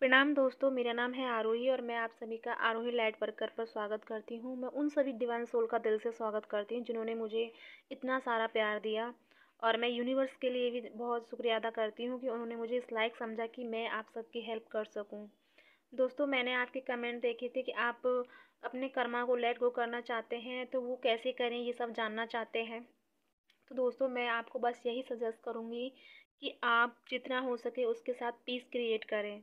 प्रणाम दोस्तों, मेरा नाम है आरोही और मैं आप सभी का आरोही लाइट वर्कर पर स्वागत करती हूँ। मैं उन सभी डिवाइन सोल का दिल से स्वागत करती हूँ जिन्होंने मुझे इतना सारा प्यार दिया। और मैं यूनिवर्स के लिए भी बहुत शुक्रिया अदा करती हूँ कि उन्होंने मुझे इस लायक समझा कि मैं आप सबकी हेल्प कर सकूँ। दोस्तों, मैंने आपके कमेंट देखे थे कि आप अपने कर्मा को लेट गो करना चाहते हैं, तो वो कैसे करें ये सब जानना चाहते हैं। तो दोस्तों, मैं आपको बस यही सजेस्ट करूँगी कि आप जितना हो सके उसके साथ पीस क्रिएट करें।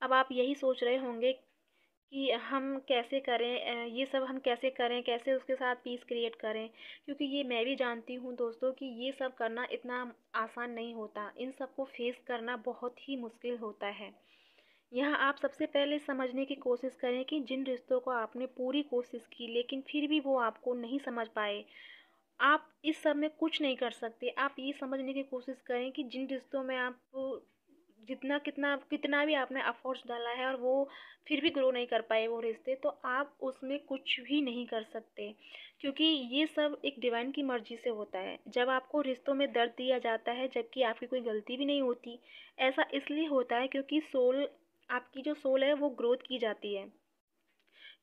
अब आप यही सोच रहे होंगे कि हम कैसे करें, ये सब हम कैसे करें, कैसे उसके साथ पीस क्रिएट करें, क्योंकि ये मैं भी जानती हूँ दोस्तों कि ये सब करना इतना आसान नहीं होता। इन सब को फेस करना बहुत ही मुश्किल होता है। यहाँ आप सबसे पहले समझने की कोशिश करें कि जिन रिश्तों को आपने पूरी कोशिश की लेकिन फिर भी वो आपको नहीं समझ पाए, आप इस सब में कुछ नहीं कर सकते। आप ये समझने की कोशिश करें कि जिन रिश्तों में आप जितना कितना कितना भी आपने एफर्ट्स डाला है और वो फिर भी ग्रो नहीं कर पाए वो रिश्ते, तो आप उसमें कुछ भी नहीं कर सकते, क्योंकि ये सब एक डिवाइन की मर्जी से होता है। जब आपको रिश्तों में दर्द दिया जाता है जबकि आपकी कोई गलती भी नहीं होती, ऐसा इसलिए होता है क्योंकि सोल, आपकी जो सोल है वो ग्रोथ की जाती है।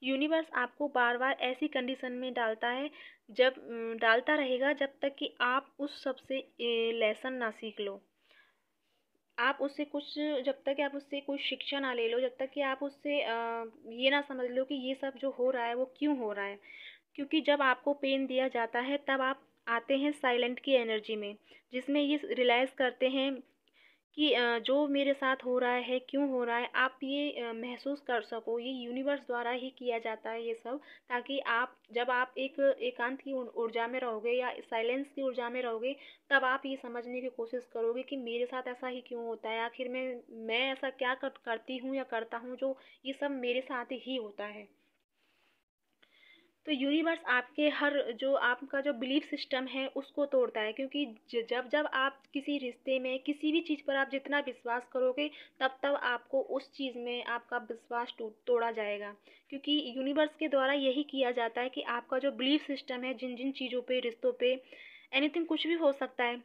यूनिवर्स आपको बार बार ऐसी कंडीशन में डालता है, जब डालता रहेगा जब तक कि आप उस सब से लेसन ना सीख लो। आप उससे कुछ, जब तक कि आप उससे कुछ शिक्षा ना ले लो, जब तक कि आप उससे ये ना समझ लो कि ये सब जो हो रहा है वो क्यों हो रहा है। क्योंकि जब आपको पेन दिया जाता है तब आप आते हैं साइलेंट की एनर्जी में, जिसमें ये रियलाइज़ करते हैं कि जो मेरे साथ हो रहा है, क्यों हो रहा है, आप ये महसूस कर सको। ये यूनिवर्स द्वारा ही किया जाता है ये सब, ताकि आप, जब आप एक एकांत की ऊर्जा में रहोगे या साइलेंस की ऊर्जा में रहोगे, तब आप ये समझने की कोशिश करोगे कि मेरे साथ ऐसा ही क्यों होता है, आखिर मैं ऐसा क्या करती हूँ या करता हूँ जो ये सब मेरे साथ ही होता है। तो यूनिवर्स आपके हर, जो आपका जो बिलीफ सिस्टम है उसको तोड़ता है, क्योंकि जब जब आप किसी रिश्ते में किसी भी चीज़ पर आप जितना विश्वास करोगे, तब तब आपको उस चीज़ में आपका विश्वास तोड़ा जाएगा। क्योंकि यूनिवर्स के द्वारा यही किया जाता है कि आपका जो बिलीफ सिस्टम है, जिन जिन चीज़ों पे, रिश्तों पे, एनीथिंग, कुछ भी हो सकता है,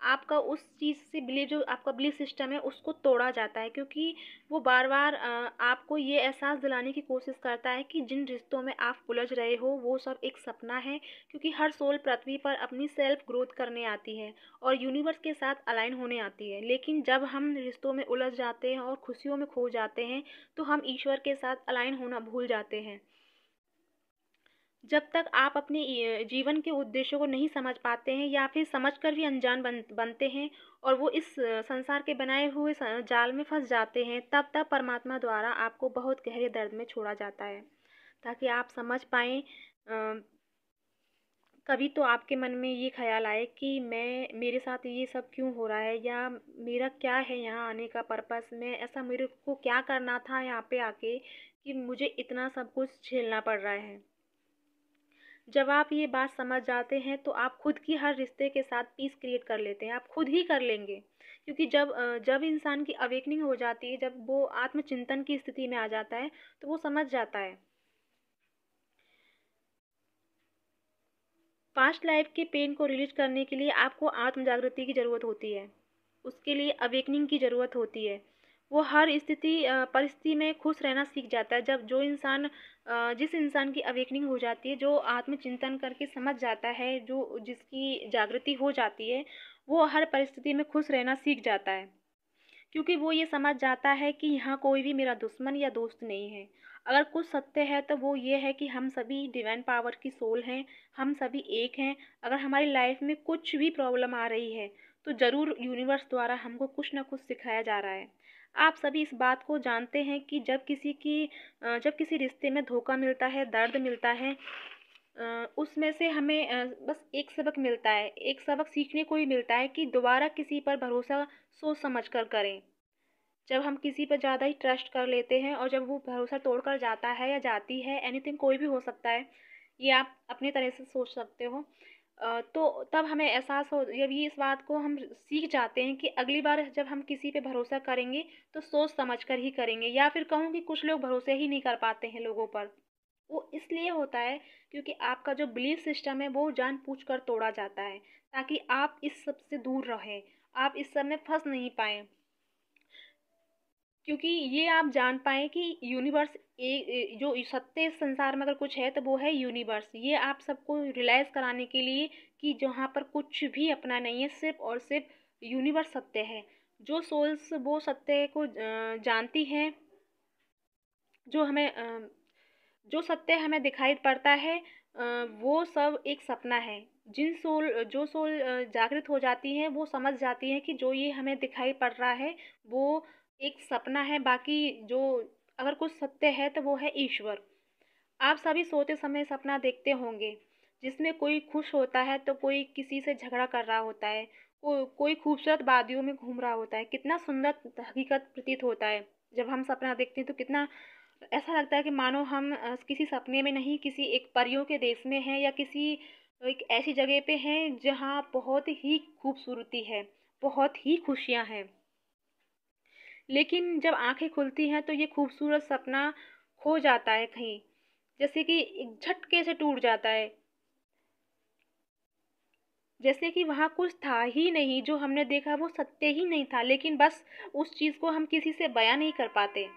आपका उस चीज़ से बिलीव, जो आपका बिलीफ सिस्टम है उसको तोड़ा जाता है। क्योंकि वो बार बार आपको ये एहसास दिलाने की कोशिश करता है कि जिन रिश्तों में आप उलझ रहे हो वो सब एक सपना है। क्योंकि हर सोल पृथ्वी पर अपनी सेल्फ ग्रोथ करने आती है और यूनिवर्स के साथ अलाइन होने आती है, लेकिन जब हम रिश्तों में उलझ जाते हैं और खुशियों में खो जाते हैं तो हम ईश्वर के साथ अलाइन होना भूल जाते हैं। जब तक आप अपने जीवन के उद्देश्यों को नहीं समझ पाते हैं या फिर समझकर भी अनजान बनते हैं और वो इस संसार के बनाए हुए जाल में फंस जाते हैं, तब तक परमात्मा द्वारा आपको बहुत गहरे दर्द में छोड़ा जाता है, ताकि आप समझ पाएँ। कभी तो आपके मन में ये ख्याल आए कि मेरे साथ ये सब क्यों हो रहा है, या मेरा क्या है यहाँ आने का पर्पस, मैं ऐसा, मेरे को क्या करना था यहाँ पे आके कि मुझे इतना सब कुछ झेलना पड़ रहा है। जब आप ये बात समझ जाते हैं तो आप खुद की हर रिश्ते के साथ पीस क्रिएट कर लेते हैं, आप खुद ही कर लेंगे। क्योंकि जब इंसान की अवेकनिंग हो जाती है, जब वो आत्मचिंतन की स्थिति में आ जाता है, तो वो समझ जाता है। पास्ट लाइफ के पेन को रिलीज करने के लिए आपको आत्म जागृति की ज़रूरत होती है, उसके लिए अवेकनिंग की ज़रूरत होती है। वो हर परिस्थिति में खुश रहना सीख जाता है। जब जिस इंसान की अवेकनिंग हो जाती है, जो आत्मचिंतन करके समझ जाता है, जो जिसकी जागृति हो जाती है, वो हर परिस्थिति में खुश रहना सीख जाता है। क्योंकि वो ये समझ जाता है कि यहाँ कोई भी मेरा दुश्मन या दोस्त नहीं है। अगर कुछ सत्य है तो वो ये है कि हम सभी डिवाइन पावर की सोल हैं, हम सभी एक हैं। अगर हमारी लाइफ में कुछ भी प्रॉब्लम आ रही है तो ज़रूर यूनिवर्स द्वारा हमको कुछ ना कुछ सिखाया जा रहा है। आप सभी इस बात को जानते हैं कि जब किसी रिश्ते में धोखा मिलता है, दर्द मिलता है, उसमें से हमें बस एक सबक मिलता है, एक सबक सीखने को ही मिलता है कि दोबारा किसी पर भरोसा सोच समझ कर करें। जब हम किसी पर ज़्यादा ही ट्रस्ट कर लेते हैं और जब वो भरोसा तोड़कर जाता है या जाती है, एनीथिंग, कोई भी हो सकता है, ये आप अपनी तरह से सोच सकते हो। तो तब हमें एहसास हो, जब ये इस बात को हम सीख जाते हैं कि अगली बार जब हम किसी पे भरोसा करेंगे तो सोच समझ कर ही करेंगे। या फिर कहूँ कि कुछ लोग भरोसे ही नहीं कर पाते हैं लोगों पर। वो इसलिए होता है क्योंकि आपका जो बिलीफ सिस्टम है वो जानबूझकर तोड़ा जाता है, ताकि आप इस सब से दूर रहें, आप इस सब में फंस नहीं पाएँ। क्योंकि ये आप जान पाएँ कि यूनिवर्स जो सत्य इस संसार में अगर कुछ है तो वो है यूनिवर्स। ये आप सबको रियलाइज़ कराने के लिए कि जहाँ पर कुछ भी अपना नहीं है, सिर्फ़ और सिर्फ़ यूनिवर्स सत्य है। जो सोल्स वो सत्य को जानती हैं, जो हमें जो सत्य हमें दिखाई पड़ता है, वो सब एक सपना है। जो सोल जागृत हो जाती हैं, वो समझ जाती हैं कि जो ये हमें दिखाई पड़ रहा है, वो एक सपना है, बाकी जो अगर कुछ सत्य है तो वो है ईश्वर। आप सभी सोते समय सपना देखते होंगे, जिसमें कोई खुश होता है तो कोई किसी से झगड़ा कर रहा होता है, कोई खूबसूरत वादियों में घूम रहा होता है। कितना सुंदर हकीकत प्रतीत होता है। जब हम सपना देखते हैं तो कितना ऐसा लगता है कि मानो हम किसी सपने में नहीं, किसी एक परियों के देश में हैं या किसी एक ऐसी जगह पे हैं जहाँ बहुत ही खूबसूरती है, बहुत ही खुशियाँ हैं। लेकिन जब आँखें खुलती हैं तो ये खूबसूरत सपना खो जाता है कहीं, जैसे कि एक झटके से टूट जाता है। जैसे कि वहाँ कुछ था ही नहीं, जो हमने देखा वो सत्य ही नहीं था, लेकिन बस उस चीज़ को हम किसी से बयाँ नहीं कर पाते।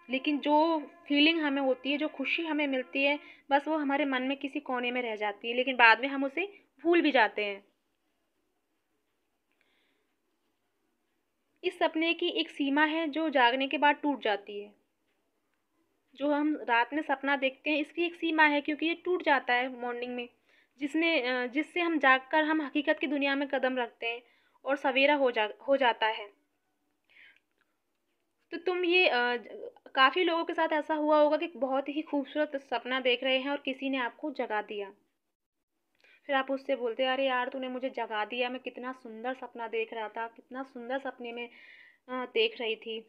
लेकिन जो फीलिंग हमें होती है, जो खुशी हमें मिलती है, बस वो हमारे मन में किसी कोने में रह जाती है, लेकिन बाद में हम उसे भूल भी जाते हैं। इस सपने की एक सीमा है जो जागने के बाद टूट जाती है। जो हम रात में सपना देखते हैं, इसकी एक सीमा है क्योंकि ये टूट जाता है मॉर्निंग में, जिससे हम जागकर हम हकीकत की दुनिया में कदम रखते हैं और सवेरा हो जाता है। तो तुम ये काफ़ी लोगों के साथ ऐसा हुआ होगा कि बहुत ही खूबसूरत सपना देख रहे हैं और किसी ने आपको जगा दिया। फिर आप उससे बोलते हैं, अरे यार तूने मुझे जगा दिया, मैं कितना सुंदर सपना देख रहा था, कितना सुंदर सपने में देख रही थी।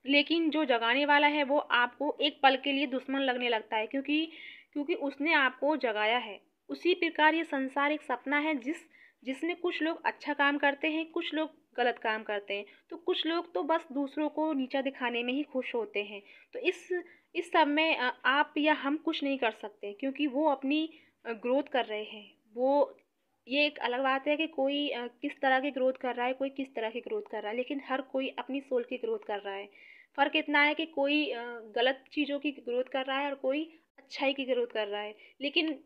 लेकिन जो जगाने वाला है वो आपको एक पल के लिए दुश्मन लगने लगता है, क्योंकि क्योंकि उसने आपको जगाया है। उसी प्रकार ये संसार एक सपना है जिसमें कुछ लोग अच्छा काम करते हैं, कुछ लोग गलत काम करते हैं। तो कुछ लोग तो बस दूसरों को नीचा दिखाने में ही खुश होते हैं। तो इस सब में आप या हम कुछ नहीं कर सकते, क्योंकि वो अपनी ग्रोथ कर रहे हैं। वो ये एक अलग बात है कि कोई किस तरह की ग्रोथ कर रहा है, कोई किस तरह की ग्रोथ कर रहा है, लेकिन हर कोई अपनी सोल की ग्रोथ कर रहा है। फ़र्क इतना है कि कोई गलत चीज़ों की ग्रोथ कर रहा है और कोई अच्छाई की ग्रोथ कर रहा है। लेकिन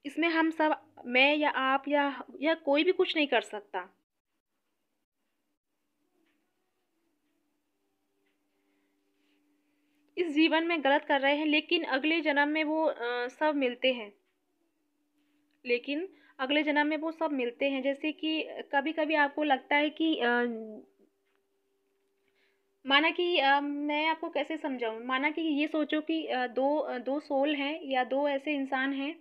इसमें हम सब, मैं या आप या कोई भी कुछ नहीं कर सकता। इस जीवन में गलत कर रहे हैं, लेकिन अगले जन्म में वो सब मिलते हैं। लेकिन अगले जन्म में वो सब मिलते हैं, जैसे कि कभी-कभी आपको लगता है कि माना कि मैं आपको कैसे समझाऊँ? माना कि ये सोचो कि दो सोल हैं या 2 ऐसे इंसान हैं,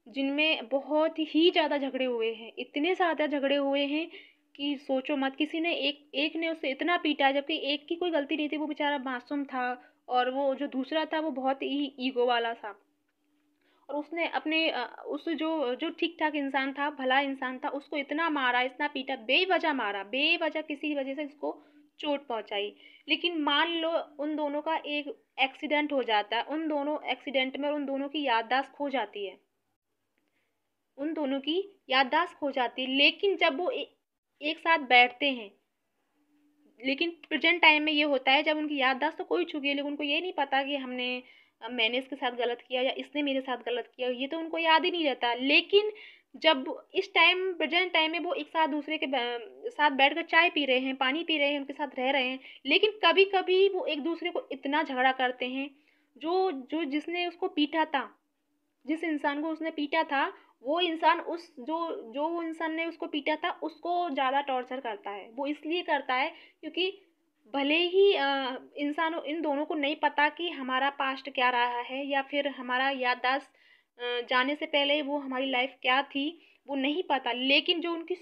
जिनमें बहुत ही ज़्यादा झगड़े हुए हैं। इतने ज़्यादा झगड़े हुए हैं कि सोचो मत। किसी ने एक ने उसे इतना पीटा, जबकि एक की कोई गलती नहीं थी, वो बेचारा मासूम था, और वो जो दूसरा था वो बहुत ही ईगो वाला था। और उसने अपने उस जो जो ठीक-ठाक इंसान था, भला इंसान था, उसको इतना मारा, इतना पीटा, बेवज़ह मारा, बेवज़ह किसी वज़ह से उसको चोट पहुँचाई। लेकिन मान लो उन दोनों का एक एक्सीडेंट हो जाता है, उन दोनों एक्सीडेंट में उन दोनों की याददाश्त खो जाती है। उन दोनों की याददाश्त खो जाती है, लेकिन जब वो एक साथ बैठते हैं, लेकिन प्रेजेंट टाइम में ये होता है, जब उनकी याददाश्त तो खो ही चुकी है, लेकिन उनको ये नहीं पता कि मैंने इसके साथ गलत किया या इसने मेरे साथ गलत किया, ये तो उनको याद ही नहीं रहता। लेकिन जब इस टाइम प्रेजेंट टाइम में वो एक साथ दूसरे के साथ बैठकर चाय पी रहे हैं, पानी पी रहे हैं, उनके साथ रह रहे हैं, लेकिन कभी कभी वो एक दूसरे को इतना झगड़ा करते हैं। जो जो जिसने उसको पीटा था, जिस इंसान को उसने पीटा था, वो इंसान उस जो जो वो इंसान ने उसको पीटा था, उसको ज़्यादा टॉर्चर करता है। वो इसलिए करता है क्योंकि भले ही इंसानों इन दोनों को नहीं पता कि हमारा पास्ट क्या रहा है, या फिर हमारा याददाश्त जाने से पहले वो हमारी लाइफ क्या थी, वो नहीं पता। लेकिन जो उनकी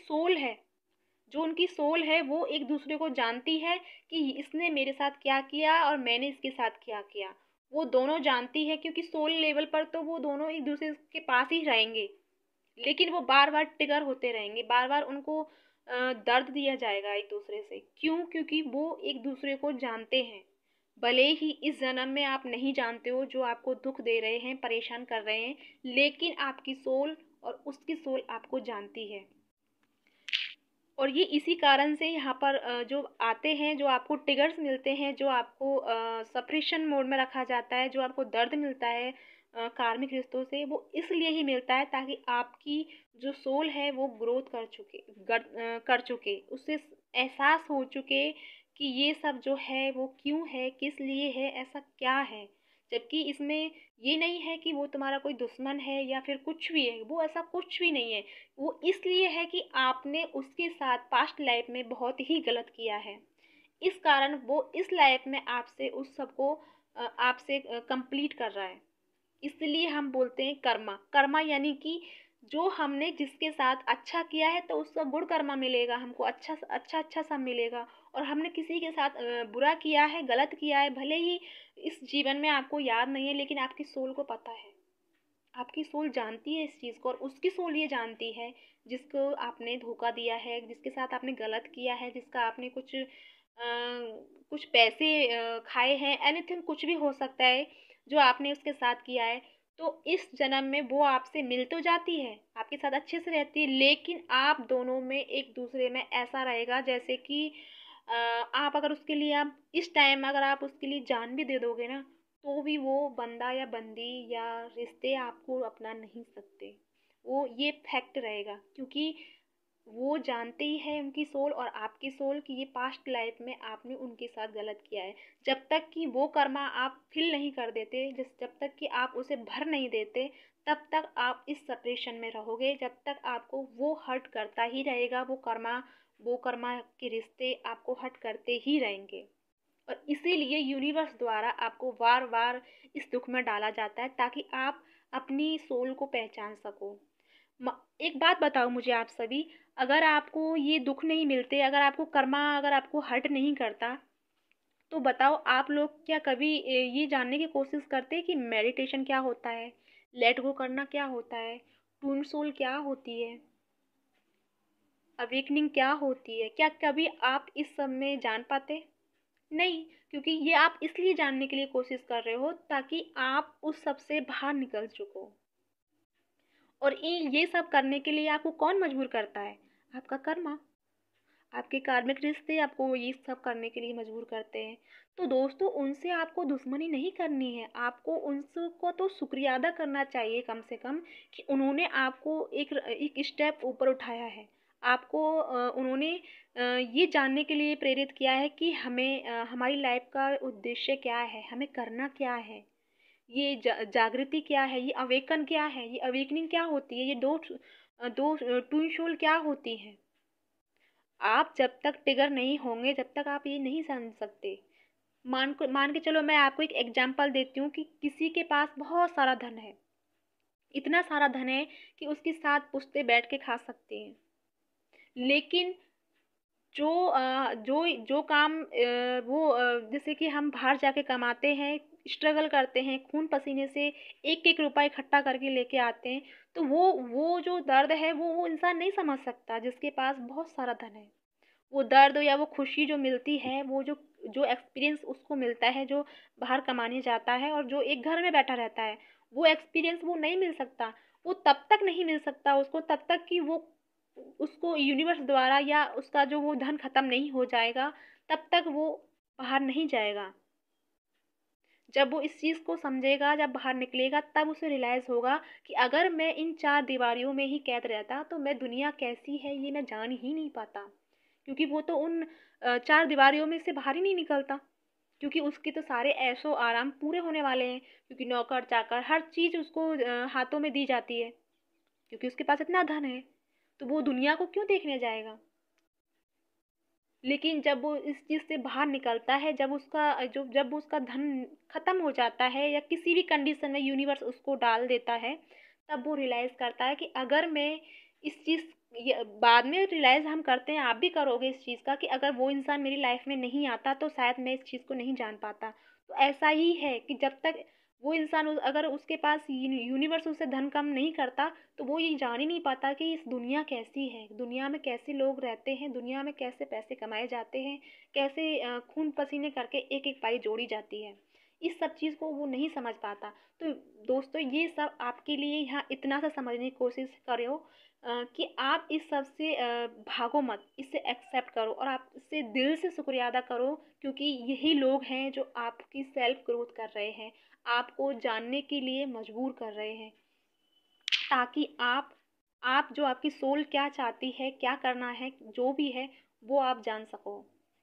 सोल है वो एक दूसरे को जानती है कि इसने मेरे साथ क्या किया और मैंने इसके साथ क्या किया। वो दोनों जानती है, क्योंकि सोल लेवल पर तो वो दोनों एक दूसरे के पास ही रहेंगे, लेकिन वो बार बार ट्रिगर होते रहेंगे, बार बार उनको दर्द दिया जाएगा एक दूसरे से। क्यों? क्योंकि वो एक दूसरे को जानते हैं। भले ही इस जन्म में आप नहीं जानते हो जो आपको दुख दे रहे हैं, परेशान कर रहे हैं, लेकिन आपकी सोल और उसकी सोल आपको जानती है। और ये इसी कारण से यहाँ पर जो आते हैं, जो आपको ट्रिगर्स मिलते हैं, जो आपको सप्रेशन मोड में रखा जाता है, जो आपको दर्द मिलता है कार्मिक रिश्तों से, वो इसलिए ही मिलता है ताकि आपकी जो सोल है वो ग्रोथ कर चुके, उससे एहसास हो चुके कि ये सब जो है वो क्यों है, किस लिए है, ऐसा क्या है। जबकि इसमें ये नहीं है कि वो तुम्हारा कोई दुश्मन है या फिर कुछ भी है, वो ऐसा कुछ भी नहीं है। वो इसलिए है कि आपने उसके साथ पास्ट लाइफ में बहुत ही गलत किया है। इस कारण वो इस लाइफ में आपसे उस सब को आपसे कंप्लीट कर रहा है। इसलिए हम बोलते हैं कर्मा। कर्मा यानी कि जो हमने जिसके साथ अच्छा किया है तो उसका गुण कर्मा मिलेगा, हमको अच्छा सब मिलेगा। और हमने किसी के साथ बुरा किया है, गलत किया है, भले ही इस जीवन में आपको याद नहीं है, लेकिन आपकी सोल को पता है। आपकी सोल जानती है इस चीज़ को, और उसकी सोल ये जानती है जिसको आपने धोखा दिया है, जिसके साथ आपने गलत किया है, जिसका आपने कुछ पैसे खाए हैं, एनीथिंग कुछ भी हो सकता है जो आपने उसके साथ किया है। तो इस जन्म में वो आपसे मिल तो जाती है, आपके साथ अच्छे से रहती है, लेकिन आप दोनों में एक दूसरे में ऐसा रहेगा जैसे कि आप अगर उसके लिए आप इस टाइम अगर आप उसके लिए जान भी दे दोगे ना, तो भी वो बंदा या बंदी या रिश्ते आपको अपना नहीं सकते। वो ये फैक्ट रहेगा, क्योंकि वो जानते ही है उनकी सोल और आपकी सोल कि ये पास्ट लाइफ में आपने उनके साथ गलत किया है। जब तक कि वो कर्मा आप फिल नहीं कर देते, जब तक कि आप उसे भर नहीं देते, तब तक आप इस सेपरेशन में रहोगे। जब तक आपको वो हर्ट करता ही रहेगा, वो कर्मा के रिश्ते आपको हर्ट करते ही रहेंगे। और इसीलिए यूनिवर्स द्वारा आपको बार बार इस दुख में डाला जाता है ताकि आप अपनी सोल को पहचान सको। एक बात बताओ मुझे आप सभी, अगर आपको ये दुख नहीं मिलते, अगर आपको कर्मा अगर आपको हर्ट नहीं करता, तो बताओ आप लोग क्या कभी ये जानने की कोशिश करते कि मेडिटेशन क्या होता है, लेट गो करना क्या होता है, टून सोल क्या होती है, अवेकनिंग क्या होती है? क्या कभी आप इस सब में जान पाते? नहीं, क्योंकि ये आप इसलिए जानने के लिए कोशिश कर रहे हो ताकि आप उस सब से बाहर निकल सको। और ये सब करने के लिए आपको कौन मजबूर करता है? आपका कर्मा। आपके कार्मिक रिश्ते आपको ये सब करने के लिए मजबूर करते हैं। तो दोस्तों, उनसे आपको दुश्मनी नहीं करनी है, आपको उनको तो शुक्रिया अदा करना चाहिए कम से कम कि उन्होंने आपको एक स्टेप ऊपर उठाया है। आपको उन्होंने ये जानने के लिए प्रेरित किया है कि हमें हमारी लाइफ का उद्देश्य क्या है, हमें करना क्या है, ये जागृति क्या है, ये अवेकन क्या है, ये अवेकनिंग क्या होती है, ये दो ट्विन सोल क्या होती हैं। आप जब तक ट्रिगर नहीं होंगे, जब तक आप ये नहीं समझ सकते। मान के चलो, मैं आपको एक एग्जांपल देती हूँ कि किसी के पास बहुत सारा धन है, इतना सारा धन है कि उसकी 7 पुश्तें बैठ के खा सकते हैं। लेकिन जो काम जैसे कि हम बाहर जाके कमाते हैं, स्ट्रगल करते हैं, खून पसीने से एक एक रुपया इकट्ठा करके लेके आते हैं, तो वो जो दर्द है वो इंसान नहीं समझ सकता जिसके पास बहुत सारा धन है। वो दर्द या वो खुशी जो मिलती है, वो जो जो एक्सपीरियंस उसको मिलता है, जो बाहर कमाने जाता है और जो एक घर में बैठा रहता है, वो एक्सपीरियंस वो नहीं मिल सकता। वो तब तक नहीं मिल सकता उसको, तब तक कि वो उसको यूनिवर्स द्वारा या उसका जो वो धन खत्म नहीं हो जाएगा, तब तक वो बाहर नहीं जाएगा। जब वो इस चीज़ को समझेगा, जब बाहर निकलेगा, तब उसे रियलाइज़ होगा कि अगर मैं इन 4 दीवारों में ही कैद रहता तो मैं दुनिया कैसी है ये मैं जान ही नहीं पाता। क्योंकि वो तो उन 4 दीवारों में से बाहर ही नहीं निकलता, क्योंकि उसके तो सारे ऐशो आराम पूरे होने वाले हैं, क्योंकि नौकर चाकर हर चीज़ उसको हाथों में दी जाती है, क्योंकि उसके पास इतना धन है। तो वो दुनिया को क्यों देखने जाएगा? लेकिन जब वो इस चीज़ से बाहर निकलता है, जब उसका धन खत्म हो जाता है या किसी भी कंडीशन में यूनिवर्स उसको डाल देता है, तब वो रियलाइज़ करता है कि अगर मैं इस चीज़ बाद में रियलाइज़ हम करते हैं, आप भी करोगे इस चीज़ का, कि अगर वो इंसान मेरी लाइफ में नहीं आता तो शायद मैं इस चीज़ को नहीं जान पाता। तो ऐसा ही है कि जब तक वो इंसान अगर उसके पास यूनिवर्स उसे धन कम नहीं करता, तो वो ये जान ही नहीं पाता कि इस दुनिया कैसी है, दुनिया में कैसे लोग रहते हैं, दुनिया में कैसे पैसे कमाए जाते हैं, कैसे खून पसीने करके एक एक पाई जोड़ी जाती है। इस सब चीज़ को वो नहीं समझ पाता। तो दोस्तों, ये सब आपके लिए यहाँ इतना सा समझने की कोशिश करो कि आप इस सब से भागो मत, इसे एक्सेप्ट करो और आप इससे दिल से शुक्रिया अदा करो, क्योंकि यही लोग हैं जो आपकी सेल्फ ग्रोथ कर रहे हैं, आपको जानने के लिए मजबूर कर रहे हैं, ताकि आप जो आपकी सोल क्या चाहती है, क्या करना है, जो भी है वो आप जान सको।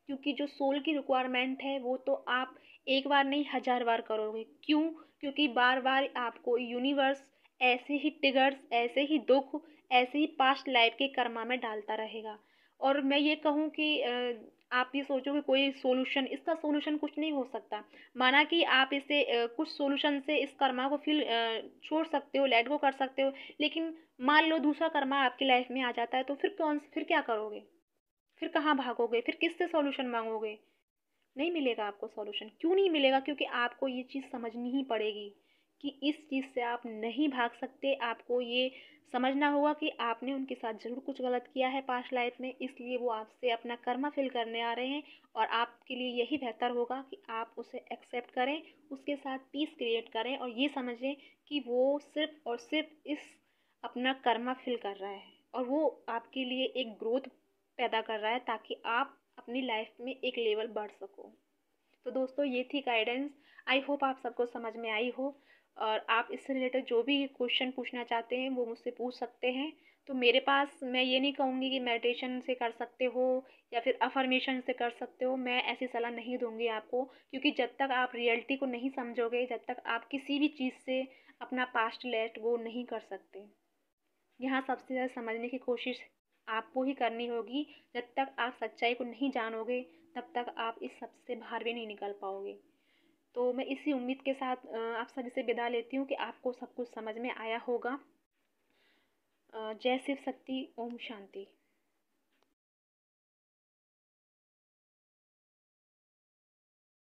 क्योंकि जो सोल की रिक्वायरमेंट है वो तो आप एक बार नहीं 1000 बार करोगे। क्यों? क्योंकि बार बार आपको यूनिवर्स ऐसे ही ट्रिगर्स, ऐसे ही दुख, ऐसे ही पास्ट लाइफ के कर्मा में डालता रहेगा। और मैं ये कहूँ कि आप ये सोचोगे कोई सॉल्यूशन, इसका सॉल्यूशन कुछ नहीं हो सकता। माना कि आप इसे कुछ सॉल्यूशन से इस कर्मा को छोड़ सकते हो, लेट गो कर सकते हो, लेकिन मान लो दूसरा कर्मा आपकी लाइफ में आ जाता है, तो फिर क्या करोगे? फिर कहाँ भागोगे? फिर किससे सॉल्यूशन मांगोगे? नहीं मिलेगा आपको सॉल्यूशन। क्यों नहीं मिलेगा? क्योंकि आपको ये चीज़ समझनी ही पड़ेगी कि इस चीज़ से आप नहीं भाग सकते। आपको ये समझना होगा कि आपने उनके साथ ज़रूर कुछ गलत किया है पास्ट लाइफ में, इसलिए वो आपसे अपना कर्मा फिल करने आ रहे हैं। और आपके लिए यही बेहतर होगा कि आप उसे एक्सेप्ट करें, उसके साथ पीस क्रिएट करें और ये समझें कि वो सिर्फ़ और सिर्फ़ इस अपना कर्मा फिल कर रहा है और वो आपके लिए एक ग्रोथ पैदा कर रहा है, ताकि आप अपनी लाइफ में एक लेवल बढ़ सको। तो दोस्तों ये थी गाइडेंस। आई होप आप सबको समझ में आई हो, और आप इससे रिलेटेड जो भी क्वेश्चन पूछना चाहते हैं वो मुझसे पूछ सकते हैं। तो मेरे पास, मैं ये नहीं कहूँगी कि मेडिटेशन से कर सकते हो या फिर अफर्मेशन से कर सकते हो, मैं ऐसी सलाह नहीं दूंगी आपको, क्योंकि जब तक आप रियलिटी को नहीं समझोगे, जब तक आप किसी भी चीज़ से अपना पास्ट लेट गो नहीं कर सकते। यहाँ सबसे ज़्यादा समझने की कोशिश आपको ही करनी होगी। जब तक आप सच्चाई को नहीं जानोगे, तब तक आप इस सब से बाहर भी नहीं निकल पाओगे। तो मैं इसी उम्मीद के साथ आप सभी से विदा लेती हूँ कि आपको सब कुछ समझ में आया होगा। जय शिव शक्ति, ओम शांति।